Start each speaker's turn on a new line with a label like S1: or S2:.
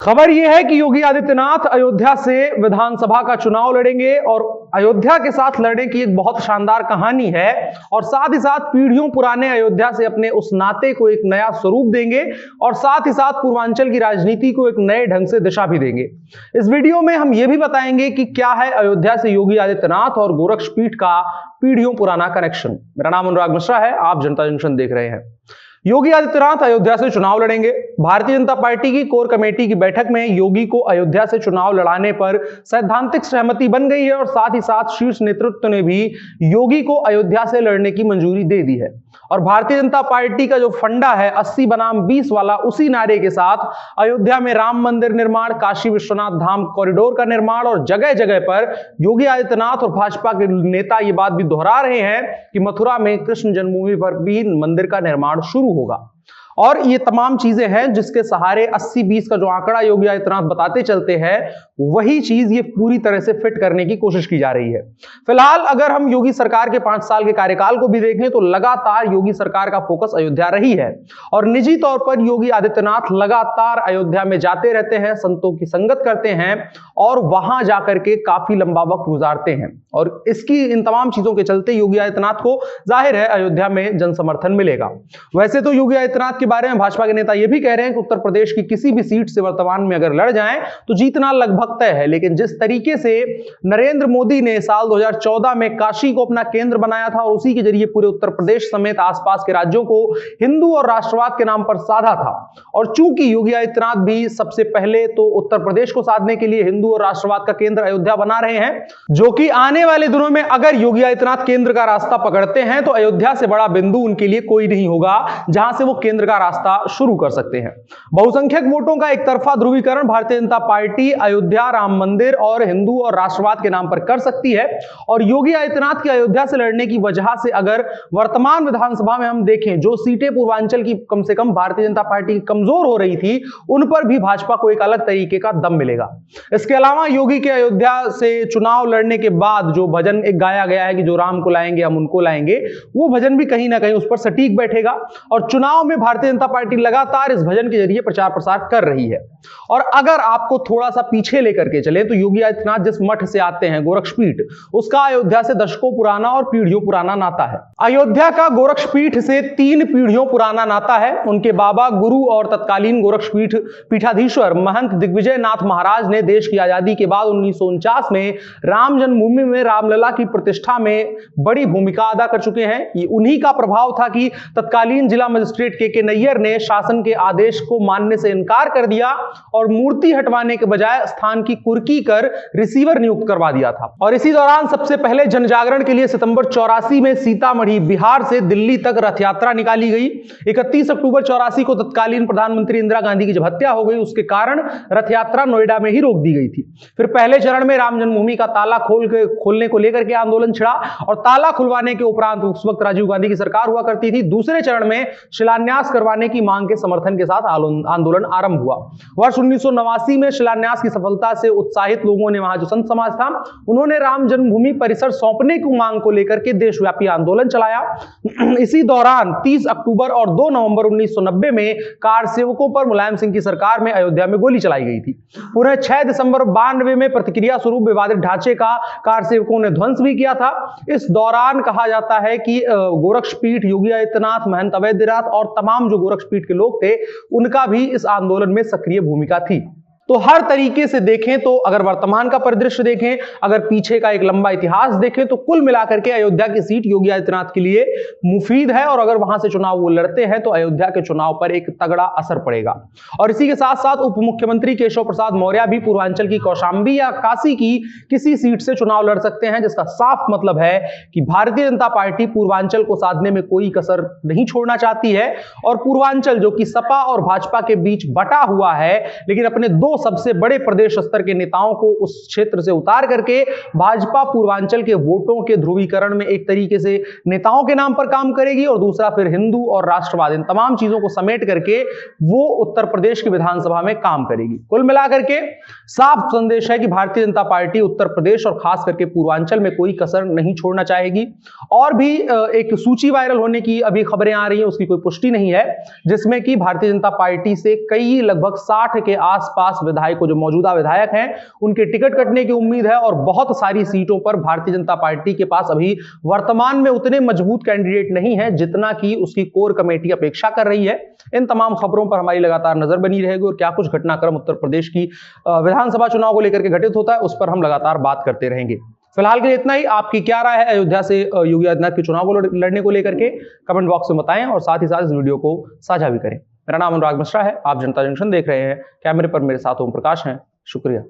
S1: खबर यह है कि योगी आदित्यनाथ अयोध्या से विधानसभा का चुनाव लड़ेंगे और अयोध्या के साथ लड़ने की एक बहुत शानदार कहानी है और साथ ही साथ पीढ़ियों पुराने अयोध्या से अपने उस नाते को एक नया स्वरूप देंगे और साथ ही साथ पूर्वांचल की राजनीति को एक नए ढंग से दिशा भी देंगे। इस वीडियो में हम यह भी बताएंगे कि क्या है अयोध्या से योगी आदित्यनाथ और गोरक्षपीठ का पीढ़ियों पुराना कनेक्शन। मेरा नाम अनुराग मिश्रा है, आप जनता जंक्शन देख रहे हैं। योगी आदित्यनाथ अयोध्या से चुनाव लड़ेंगे। भारतीय जनता पार्टी की कोर कमेटी की बैठक में योगी को अयोध्या से चुनाव लड़ाने पर सैद्धांतिक सहमति बन गई है और साथ ही साथ शीर्ष नेतृत्व ने भी योगी को अयोध्या से लड़ने की मंजूरी दे दी है। और भारतीय जनता पार्टी का जो फंडा है 80 बनाम 20 वाला, उसी नारे के साथ अयोध्या में राम मंदिर निर्माण, काशी विश्वनाथ धाम कॉरिडोर का निर्माण और जगह जगह पर योगी आदित्यनाथ और भाजपा के नेता ये बात भी दोहरा रहे हैं कि मथुरा में कृष्ण जन्मभूमि पर भी मंदिर का निर्माण शुरू होगा। और ये तमाम चीजें हैं जिसके सहारे 80-20 का जो आंकड़ा योगी आदित्यनाथ बताते चलते हैं, वही चीज ये पूरी तरह से फिट करने की कोशिश की जा रही है। फिलहाल अगर हम योगी सरकार के 5 साल के कार्यकाल को भी देखें तो लगातार योगी सरकार का फोकस अयोध्या रही है और निजी तौर पर योगी आदित्यनाथ लगातार अयोध्या में जाते रहते हैं, संतों की संगत करते हैं और वहां जाकर के काफी लंबा वक्त गुजारते हैं। और इसकी इन तमाम चीजों के चलते योगी आदित्यनाथ को जाहिर है अयोध्या में जन समर्थन मिलेगा। वैसे तो योगी आदित्यनाथ के बारे में भाजपा के नेता यह भी कह रहे हैं कि उत्तर प्रदेश की किसी भी सीट से वर्तमान में अगर लड़ जाएं तो जीतना लगभग तय है, लेकिन जिस तरीके से नरेंद्र मोदी ने साल 2014 में काशी को अपना केंद्र बनाया था और उसी के जरिए पूरे उत्तर प्रदेश समेत आसपास के राज्यों को हिंदू और राष्ट्रवाद के नाम पर साधा था, और चूंकि योगी आदित्यनाथ भी सबसे पहले तो उत्तर प्रदेश को साधने के लिए हिंदू और राष्ट्रवाद का केंद्र अयोध्या बना रहे हैं, जो कि आने वाले दिनों में अगर योगी आदित्यनाथ केंद्र का रास्ता पकड़ते हैं तो अयोध्या से बड़ा बिंदु उनके लिए कोई नहीं होगा जहां से वो केंद्र का रास्ता शुरू कर सकते हैं। बहुसंख्यक वोटों का एक तरफा ध्रुवीकरण भारतीय जनता पार्टी अयोध्या, राम मंदिर और हिंदू और राष्ट्रवाद के नाम पर कर सकती है। और योगी आदित्यनाथ की अयोध्या से लड़ने की वजह से अगर वर्तमान विधानसभा में हम देखें, जो सीटें पूर्वांचल की कम से कम भारतीय जनता पार्टी की कमजोर हो रही थी, उन पर भी भाजपा को एक अलग तरीके का दम मिलेगा। इसके अलावा योगी के अयोध्या से चुनाव लड़ने के बाद जो भजन एक गाया गया है कि जो राम को लाएंगे हम उनको लाएंगे, वो भजन भी कहीं ना कहीं उस पर सटीक बैठेगा और चुनाव में भारतीय जनता पार्टी लगातार इस भजन के जरिए प्रचार प्रसार कर रही है। और अगर आपको थोड़ा सा पीछे लेकर के चले तो योगी आदित्यनाथ जिस मठ से आते हैं, गोरक्षपीठ, उसका अयोध्या से दशकों पुराना और पीढ़ियों पुराना नाता है। अयोध्या का गोरक्षपीठ से 3 पीढ़ियों पुराना नाता है। उनके बाबा, गुरु और तत्कालीन गोरक्षपीठ पीठाधीश्वर महंत दिग्विजय नाथ महाराज ने देश की आजादी के बाद 1949 में राम जन्मभूमि में रामलला की प्रतिष्ठा में बड़ी भूमिका अदा कर चुके हैं। ये उन्हीं का प्रभाव था कि तत्कालीन जिला मजिस्ट्रेट के नैयर ने शासन के आदेश को मानने से इनकार कर दिया और मूर्ति हटवाने के बजाय स्थान की कुर्की कर रिसीवर नियुक्त करवा दिया था। और इसी दौरान सबसे पहले जनजागरण के लिए सितंबर 84 में सीतामढ़ी, बिहार से दिल्ली तक रथ यात्रा निकाली गई। 31 अक्टूबर 84 को तत्कालीन प्रधानमंत्री इंदिरा गांधी की जब हत्या हो गई, उसके कारण रथ यात्रा नोएडा में ही रोक दी गई थी। फिर पहले चरण में राम जन्मभूमि का ताला खोलने को लेकर के आंदोलन छिड़ा और ताला खुलवाने के उपरांत उस वक्त राजीव गांधी की सरकार हुआ करती थी। दूसरे चरण में शिलान्यास करवाने की मांग के समर्थन के साथ आंदोलन आरंभ हुआ। वर्ष 1989 में शिलान्यास की सफलता से उत्साहित लोगों ने, वहां जो संत समाज था, उन्होंने राम जन्मभूमि परिसर सौंपने की मांग को लेकर के देशव्यापी आंदोलन चलाया। इसी दौरान 30 अक्टूबर और 2 नवंबर 1990 में कार सेवकों पर मुलायम सिंह की सरकार में अयोध्या में गोली चलाई गई थी। पुनः 6 दिसंबर 92 में प्रतिक्रिया स्वरूप विवादित ढांचे का कार सेवकों ने ध्वंस भी किया था। इस दौरान कहा जाता है कि गोरक्षपीठ, योगी आदित्यनाथ, महंत अवैधनाथ और तमाम जो गोरक्षपीठ के लोग थे, उनका भी इस आंदोलन में सक्रिय भूमिका थी। तो हर तरीके से देखें तो, अगर वर्तमान का परिदृश्य देखें, अगर पीछे का एक लंबा इतिहास देखें, तो कुल मिलाकर के अयोध्या की सीट योगी आदित्यनाथ के लिए मुफीद है और अगर वहां से चुनाव वो लड़ते हैं तो अयोध्या के चुनाव पर एक तगड़ा असर पड़ेगा। और इसी के साथ साथ उप मुख्यमंत्री केशव प्रसाद मौर्य भी पूर्वांचल की कौशांबी या काशी की किसी सीट से चुनाव लड़ सकते हैं, जिसका साफ मतलब है कि भारतीय जनता पार्टी पूर्वांचल को साधने में कोई कसर नहीं छोड़ना चाहती है। और पूर्वांचल जो कि सपा और भाजपा के बीच बटा हुआ है, लेकिन अपने 2 सबसे बड़े प्रदेश स्तर के नेताओं को उस क्षेत्र से उतार करके भाजपा पूर्वांचल के वोटों के ध्रुवीकरण में एक तरीके से नेताओं के नाम पर काम करेगी और दूसरा फिर हिंदू और राष्ट्रवाद, इन तमाम चीजों को समेट करके वो उत्तर प्रदेश की विधानसभा में काम करेगी। कुल मिलाकर के साफ संदेश है कि भारतीय जनता पार्टी उत्तर प्रदेश और खास करके पूर्वांचल में कोई कसर नहीं छोड़ना चाहेगी। और भी एक सूची वायरल होने की अभी खबरें आ रही हैं, उसकी कोई पुष्टि नहीं है, जिसमें कि भारतीय जनता पार्टी से कई लगभग 60 के आसपास विधायक जो मौजूदा विधायक हैं उनके टिकट कटने की उम्मीद है और बहुत सारी सीटों पर भारतीय जनता पार्टी के पास अभी वर्तमान में उतने मजबूत कैंडिडेट नहीं है जितना कि उसकी कोर कमेटी अपेक्षा कर रही है। इन तमाम खबरों पर हमारी लगातार नजर बनी रहेगी और क्या कुछ घटनाक्रम उत्तर प्रदेश की विधानसभा चुनाव को लेकर के घटित होता है उस पर हम लगातार बात करते रहेंगे। फिलहाल के लिए इतना ही। आपकी क्या राय है अयोध्या से योगी आदित्यनाथ के चुनाव को लड़ने को लेकर के, कमेंट बॉक्स में बताएं और साथ ही साथ इस वीडियो को साझा भी करें। मेरा नाम अनुराग मिश्रा है, आप जनता जंक्शन देख रहे हैं। कैमरे पर मेरे साथ ओम प्रकाश हैं। शुक्रिया।